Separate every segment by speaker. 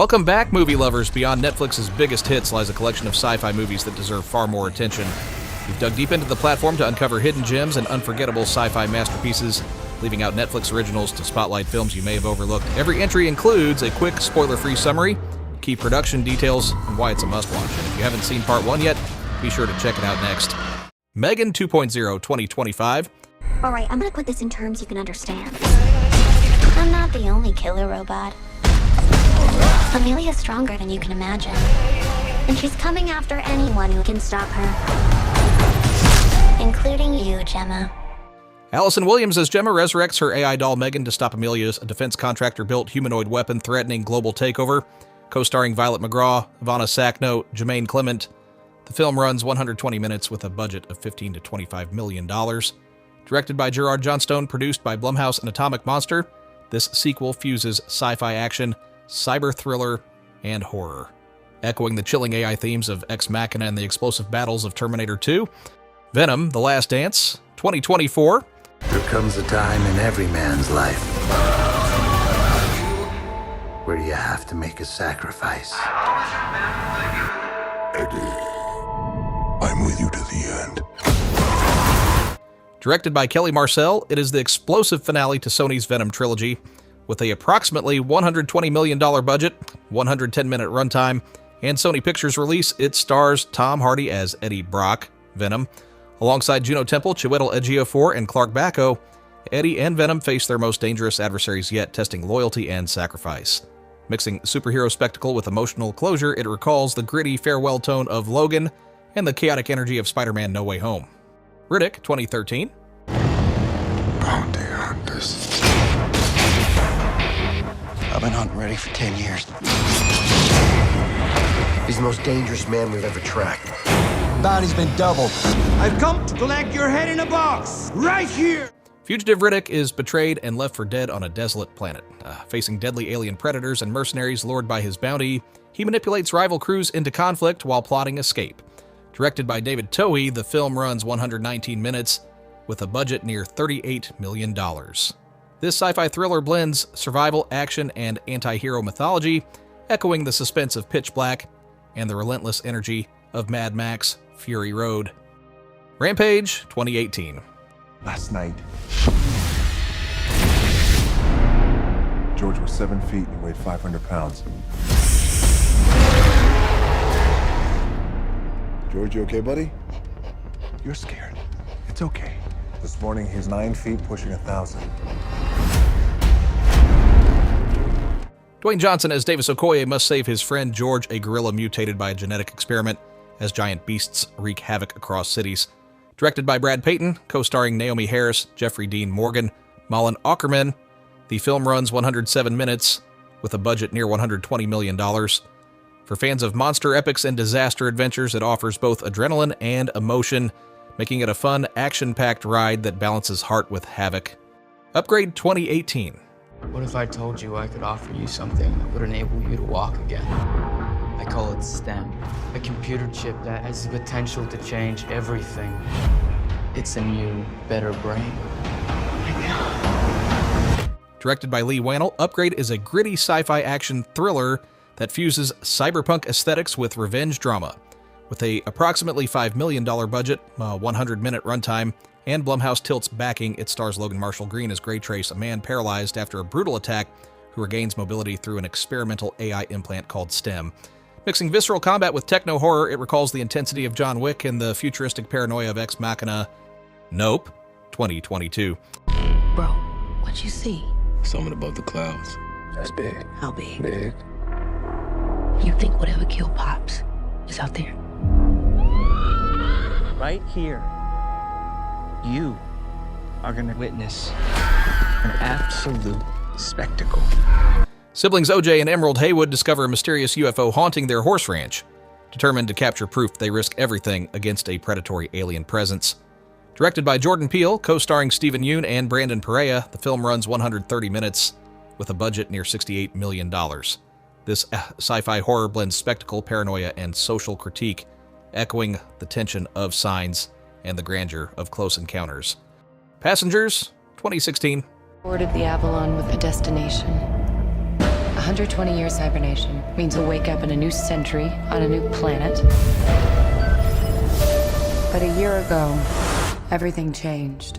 Speaker 1: Welcome back, movie lovers. Beyond Netflix's biggest hits lies a collection of sci-fi movies that deserve far more attention. We've dug deep into the platform to uncover hidden gems and unforgettable sci-fi masterpieces, leaving out Netflix originals to spotlight films you may have overlooked. Every entry includes a quick, spoiler-free summary, key production details, and why it's a must-watch. And if you haven't seen Part 1 yet, be sure to check it out next. Megan 2.0 2025.
Speaker 2: Alright, I'm gonna put this in terms you can understand. I'm not the only killer robot. Amelia's stronger than you can imagine. And she's coming after anyone who can stop her. Including you, Gemma.
Speaker 1: Allison Williams as Gemma resurrects her AI doll Megan to stop Amelia's defense contractor-built humanoid weapon threatening global takeover. Co-starring Violet McGraw, Ivana Sackno, Jermaine Clement. The film runs 120 minutes with a budget of $15 to $25 million. Directed by Gerard Johnstone, produced by Blumhouse and Atomic Monster, this sequel fuses sci-fi action, cyber thriller, and horror. Echoing the chilling AI themes of Ex Machina and the explosive battles of Terminator 2, Venom: The Last Dance, 2024.
Speaker 3: There comes a time in every man's life where you have to make a sacrifice.
Speaker 4: Eddie, I'm with you to the end.
Speaker 1: Directed by Kelly Marcel, it is the explosive finale to Sony's Venom trilogy. With a approximately $120 million budget, 110-minute runtime, and Sony Pictures release, it stars Tom Hardy as Eddie Brock, Venom. Alongside Juno Temple, Chiwetel Ejiofor, and Clark Bacco, Eddie and Venom face their most dangerous adversaries yet, testing loyalty and sacrifice. Mixing superhero spectacle with emotional closure, it recalls the gritty farewell tone of Logan and the chaotic energy of Spider-Man No Way Home. RIDDICK, 2013.
Speaker 4: Bounty hunters.
Speaker 5: I've been hunting ready for 10 years.
Speaker 6: He's the most dangerous man we've ever tracked.
Speaker 5: Bounty's been doubled.
Speaker 7: I've come to collect your head in a box, right here!
Speaker 1: Fugitive RIDDICK is betrayed and left for dead on a desolate planet. Facing deadly alien predators and mercenaries lured by his bounty, he manipulates rival crews into conflict while plotting escape. Directed by David Towie, the film runs 119 minutes with a budget near $38 million. This sci-fi thriller blends survival, action, and anti-hero mythology, echoing the suspense of Pitch Black and the relentless energy of Mad Max Fury Road. Rampage, 2018.
Speaker 4: Last night, George was 7 feet and he weighed 500 pounds. George, you okay, buddy? You're scared. It's okay. This morning, he's 9 feet, pushing 1,000.
Speaker 1: Dwayne Johnson as Davis Okoye must save his friend George, a gorilla mutated by a genetic experiment, as giant beasts wreak havoc across cities. Directed by Brad Payton, co-starring Naomi Harris, Jeffrey Dean Morgan, Malin Åkerman, the film runs 107 minutes with a budget near $120 million. For fans of monster epics and disaster adventures, it offers both adrenaline and emotion, making it a fun, action-packed ride that balances heart with havoc. Upgrade 2018.
Speaker 8: What if I told you I could offer you something that would enable you to walk again? I call it STEM, a computer chip that has the potential to change everything. It's a new, better brain.
Speaker 1: Directed by Lee Wannell, Upgrade is a gritty sci-fi action thriller that fuses cyberpunk aesthetics with revenge drama. With a approximately $5 million budget, a 100-minute runtime, and Blumhouse Tilt's backing, it stars Logan Marshall Green as Gray Trace, a man paralyzed after a brutal attack who regains mobility through an experimental AI implant called STEM. Mixing visceral combat with techno-horror, it recalls the intensity of John Wick and the futuristic paranoia of Ex Machina. Nope, 2022.
Speaker 9: Bro, what you see?
Speaker 10: Something above the clouds.
Speaker 6: That's big.
Speaker 9: How big?
Speaker 6: Big.
Speaker 9: You think whatever killed Pops is out there?
Speaker 11: Right here, you are gonna witness an absolute spectacle.
Speaker 1: Siblings OJ and Emerald Haywood discover a mysterious UFO haunting their horse ranch. Determined to capture proof, they risk everything against a predatory alien presence. Directed by Jordan Peele, co-starring Stephen Yeun and Brandon Perea, the film runs 130 minutes with a budget near $68 million. This sci-fi horror blends spectacle, paranoia, and social critique, echoing the tension of Signs and the grandeur of Close Encounters. Passengers, 2016.
Speaker 12: Boarded the Avalon with a destination. 120 years hibernation means we'll wake up in a new century on a new planet. But a year ago, everything changed.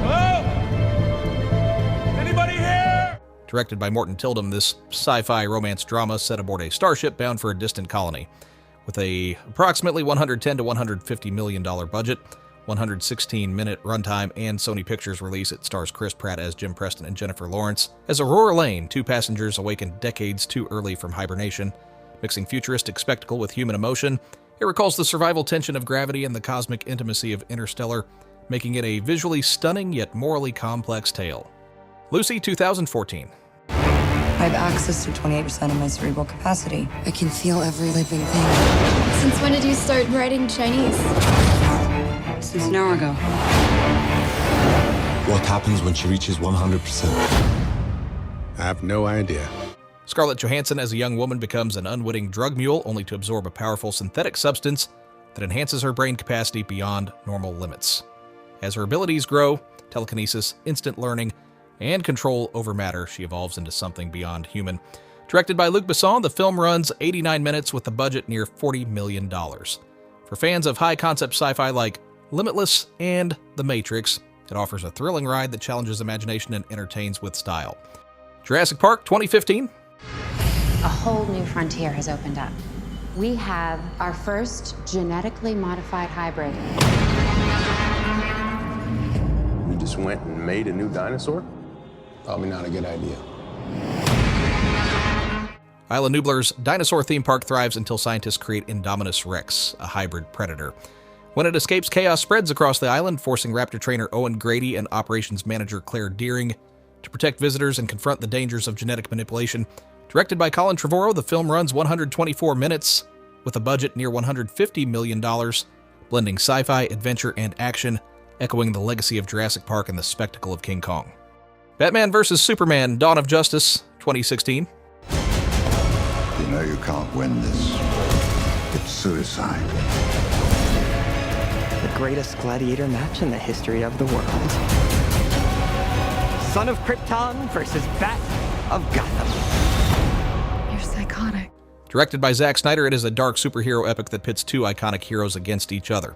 Speaker 7: Hello? Anybody here?
Speaker 1: Directed by Morton Tildum, this sci-fi romance drama set aboard a starship bound for a distant colony. With a approximately $110 to $150 million budget, 116-minute runtime, and Sony Pictures release, it stars Chris Pratt as Jim Preston and Jennifer Lawrence. As Aurora Lane, two passengers awakened decades too early from hibernation. Mixing futuristic spectacle with human emotion, it recalls the survival tension of gravity and the cosmic intimacy of Interstellar, making it a visually stunning yet morally complex tale. Lucy, 2014.
Speaker 13: I have access to 28% of my cerebral capacity. I can feel every living thing.
Speaker 14: Since when did you start writing Chinese?
Speaker 13: Since an hour ago.
Speaker 10: What happens when she reaches 100%? I have no idea.
Speaker 1: Scarlett Johansson as a young woman becomes an unwitting drug mule only to absorb a powerful synthetic substance that enhances her brain capacity beyond normal limits. As her abilities grow, telekinesis, instant learning, and control over matter, she evolves into something beyond human. Directed by Luc Besson, the film runs 89 minutes with a budget near $40 million. For fans of high-concept sci-fi like Limitless and The Matrix, it offers a thrilling ride that challenges imagination and entertains with style. Jurassic Park, 2015.
Speaker 15: A whole new frontier has opened up. We have our first genetically modified hybrid.
Speaker 6: You just went and made a new dinosaur? Probably not a good idea.
Speaker 1: Isla Nublar's dinosaur theme park thrives until scientists create Indominus Rex, a hybrid predator. When it escapes, chaos spreads across the island, forcing raptor trainer Owen Grady and operations manager Claire Deering to protect visitors and confront the dangers of genetic manipulation. Directed by Colin Trevorrow, the film runs 124 minutes with a budget near $150 million, blending sci-fi, adventure, and action, echoing the legacy of Jurassic Park and the spectacle of King Kong. Batman vs. Superman, Dawn of Justice, 2016.
Speaker 16: You know you can't win this. It's suicide.
Speaker 11: The greatest gladiator match in the history of the world. Son of Krypton versus Bat of Gotham.
Speaker 13: You're psychotic.
Speaker 1: Directed by Zack Snyder, it is a dark superhero epic that pits two iconic heroes against each other.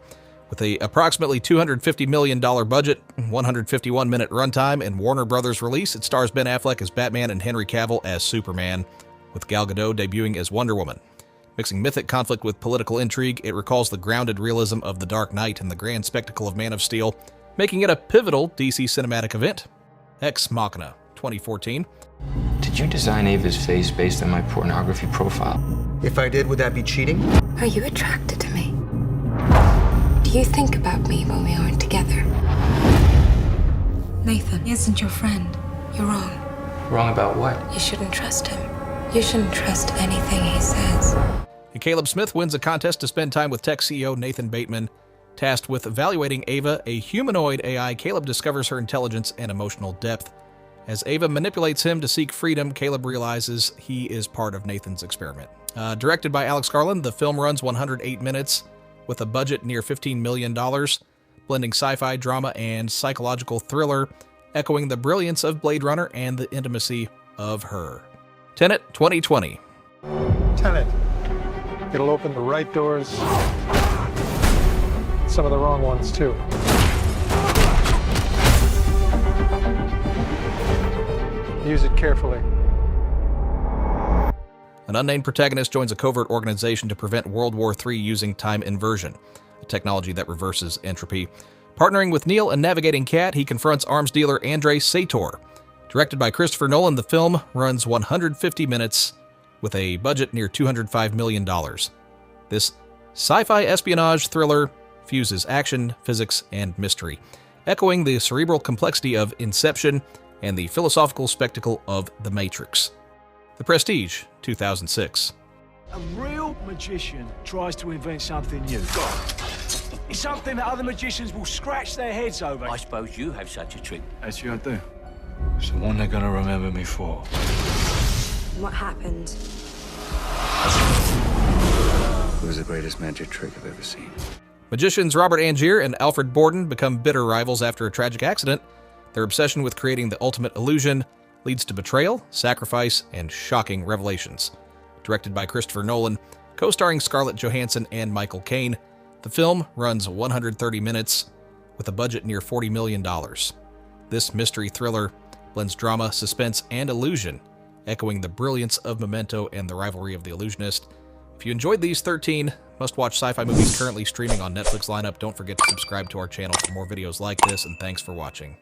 Speaker 1: With a approximately $250 million budget, 151-minute runtime, and Warner Brothers release, it stars Ben Affleck as Batman and Henry Cavill as Superman, with Gal Gadot debuting as Wonder Woman. Mixing mythic conflict with political intrigue, it recalls the grounded realism of The Dark Knight and the grand spectacle of Man of Steel, making it a pivotal DC cinematic event. Ex Machina, 2014.
Speaker 8: Did you design Ava's face based on my pornography profile?
Speaker 11: If I did, would that be cheating?
Speaker 13: Are you attracted to me? Do you think about me when we aren't together? Nathan, he isn't your friend. You're wrong.
Speaker 8: Wrong about what?
Speaker 13: You shouldn't trust him. You shouldn't trust anything he says.
Speaker 1: And Caleb Smith wins a contest to spend time with tech CEO Nathan Bateman. Tasked with evaluating Ava, a humanoid AI, Caleb discovers her intelligence and emotional depth. As Ava manipulates him to seek freedom, Caleb realizes he is part of Nathan's experiment. Directed by Alex Garland, the film runs 108 minutes with a budget near $15 million, blending sci-fi, drama, and psychological thriller, echoing the brilliance of Blade Runner and the intimacy of Her. Tenet, 2020.
Speaker 17: Tenet. It'll open the right doors, some of the wrong ones, too. Use it carefully.
Speaker 1: An unnamed protagonist joins a covert organization to prevent World War III using time inversion, a technology that reverses entropy. Partnering with Neil and navigating Cat, he confronts arms dealer Andrei Sator. Directed by Christopher Nolan, the film runs 150 minutes with a budget near $205 million. This sci-fi espionage thriller fuses action, physics, and mystery, echoing the cerebral complexity of Inception and the philosophical spectacle of The Matrix. The Prestige, 2006.
Speaker 7: A real magician tries to invent something new. It's something that other magicians will scratch their heads over.
Speaker 18: I suppose you have such a trick.
Speaker 10: Actually, I do. It's the one they're gonna remember me for.
Speaker 13: What happened?
Speaker 10: It was the greatest magic trick I've ever seen.
Speaker 1: Magicians Robert Angier and Alfred Borden become bitter rivals after a tragic accident. Their obsession with creating the ultimate illusion leads to betrayal, sacrifice, and shocking revelations. Directed by Christopher Nolan, co-starring Scarlett Johansson and Michael Caine, the film runs 130 minutes with a budget near $40 million. This mystery thriller blends drama, suspense, and illusion, echoing the brilliance of Memento and the rivalry of The Illusionist. If you enjoyed these 13 must-watch sci-fi movies currently streaming on Netflix lineup, don't forget to subscribe to our channel for more videos like this, and thanks for watching.